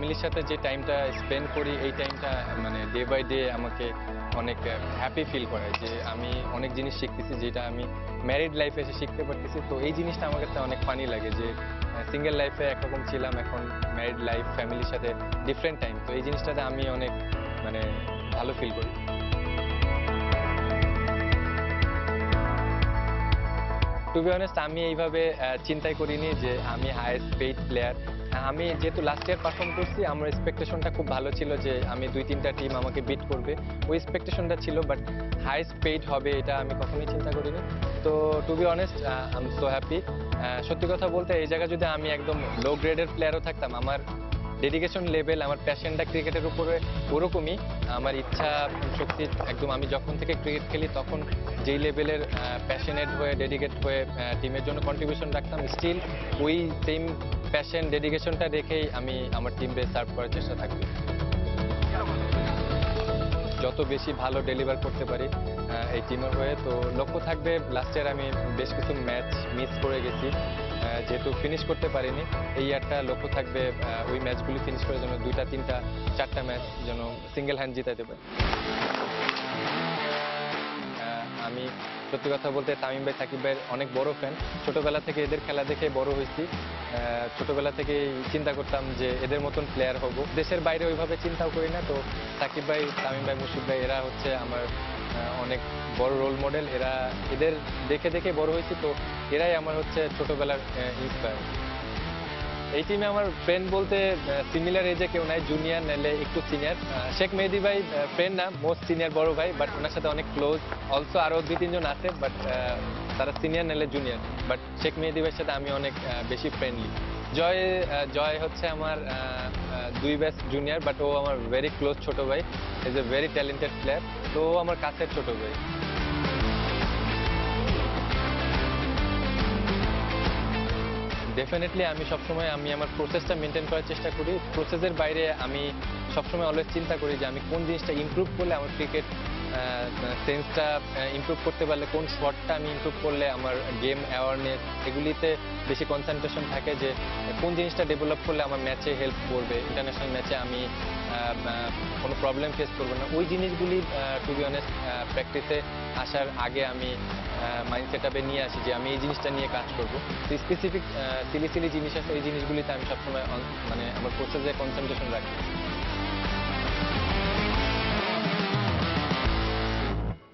ফ্যামিলির সাথে যে টাইমটা স্পেন্ড করি এই টাইমটা মানে ডে বাই ডে আমাকে অনেক হ্যাপি ফিল করায় যে আমি অনেক জিনিস শিখতেছি যেটা আমি ম্যারিড লাইফে এসে শিখতে পারতেছি। তো এই জিনিসটা আমার কাছে অনেক ফানি লাগে যে সিঙ্গেল লাইফে একরকম ছিলাম, এখন ম্যারিড লাইফ ফ্যামিলির সাথে ডিফারেন্ট টাইম। তো এই জিনিসটাতে আমি অনেক মানে ভালো ফিল করি। টু বি অনেস্ট আমি এইভাবে চিন্তাই করিনি যে আমি হায়েস্ট পেইড প্লেয়ার। আমি যেহেতু লাস্ট ইয়ার পারফর্ম করছি, আমার এক্সপেকটেশনটা খুব ভালো ছিল যে আমি 2-3টা টিম আমাকে বিট করবে, ওই এক্সপেকটেশনটা ছিল। বাট হায়েস্ট পেইড হবে এটা আমি কখনোই চিন্তা করিনি। তো to be honest I am so happy. সত্যি কথা বলতে এই জায়গায় যদি আমি একদম লো গ্রেডের প্লেয়ারও থাকতাম, আমার ডেডিকেশন লেভেল, আমার প্যাশনটা ক্রিকেটের উপরে ওরকমই। আমার ইচ্ছা শক্তি একদম, আমি যখন থেকে ক্রিকেট খেলি তখন যেই লেভেলের প্যাশনেট হয়ে ডেডিকেট হয়ে টিমের জন্য কন্ট্রিবিউশন রাখতাম, স্টিল ওই সেম প্যাশন ডেডিকেশনটা রেখেই আমি আমার টিমকে সার্ভ করার চেষ্টা থাকবে। যত বেশি ভালো ডেলিভার করতে পারি এই টিমের হয়ে। তো লক্ষ্য থাকবে, লাস্ট ইয়ার আমি বেশ কিছু ম্যাচ মিস করে গেছি, যেহেতু ফিনিশ করতে পারিনি। এই ইয়ারটা লক্ষ্য থাকবে ওই ম্যাচগুলি ফিনিশ করার জন্য, 2টা 3টা 4টা ম্যাচ যেন সিঙ্গেল হ্যান্ড জিতাতে পারি। আমি সত্যি কথা বলতে তামিম ভাই, সাকিব ভাইয়ের অনেক বড় ফ্যান। ছোটবেলা থেকে এদের খেলা দেখে বড় হয়েছি। ছোটবেলা থেকেই চিন্তা করতাম যে এদের মতন প্লেয়ার হব। দেশের বাইরে ওইভাবে চিন্তাও করি না। তো সাকিব ভাই, তামিম ভাই, মুশফিক ভাই এরা হচ্ছে আমার অনেক বড় রোল মডেল। এদের দেখে দেখে বড় হয়েছি। তো এরাই আমার হচ্ছে ছোটবেলার ইন্সপায়ার। এই টিমে আমার ফ্রেন্ড বলতে সিমিলার এজে কেউ নাই, জুনিয়র নাহলে একটু সিনিয়র। শেখ মেহেদী ভাই ফ্রেন্ড না, মোস্ট সিনিয়র বড় ভাই, বাট ওনার সাথে অনেক ক্লোজ। অলসো আরো 2-3 জন আছে, বাট তারা সিনিয়র নাহলে জুনিয়র। বাট শেখ মেহেদী ভাইয়ের সাথে আমি অনেক বেশি ফ্রেন্ডলি। জয় হচ্ছে আমার 2 ব্যাচ জুনিয়র, বাট ও আমার ভেরি ক্লোজ ছোট ভাই। Is a very talented player. তো ও আমার কাছের ছোট ভাই। ডেফিনেটলি আমি সবসময় আমার প্রসেসটা মেনটেন করার চেষ্টা করি। প্রসেসের বাইরে আমি সবসময় অলওয়েজ চিন্তা করি যে আমি কোন জিনিসটা ইমপ্রুভ করলে আমার ক্রিকেট সেন্সটা ইমপ্রুভ করতে পারলে, কোন শটটা আমি ইমপ্রুভ করলে আমার গেম অ্যাওয়ারনেস এগুলিতে বেশি কনসেন্ট্রেশন থাকে, যে কোন জিনিসটা ডেভেলপ করলে আমার ম্যাচে হেল্প করবে, ইন্টারন্যাশনাল ম্যাচে আমি কোনো প্রবলেম ফেস করবো না। ওই জিনিসগুলি টু বি অনেস্ট প্র্যাকটিসে আসার আগে আমি মাইন্ড সেট আপে নিয়ে আসি যে আমি এই জিনিসটা নিয়ে কাজ করবো। তো স্পেসিফিক সিলি সিলি জিনিস আছে, এই জিনিসগুলিতে আমি সবসময় মানে আমার প্রসেসে কনসেন্ট্রেশন রাখি।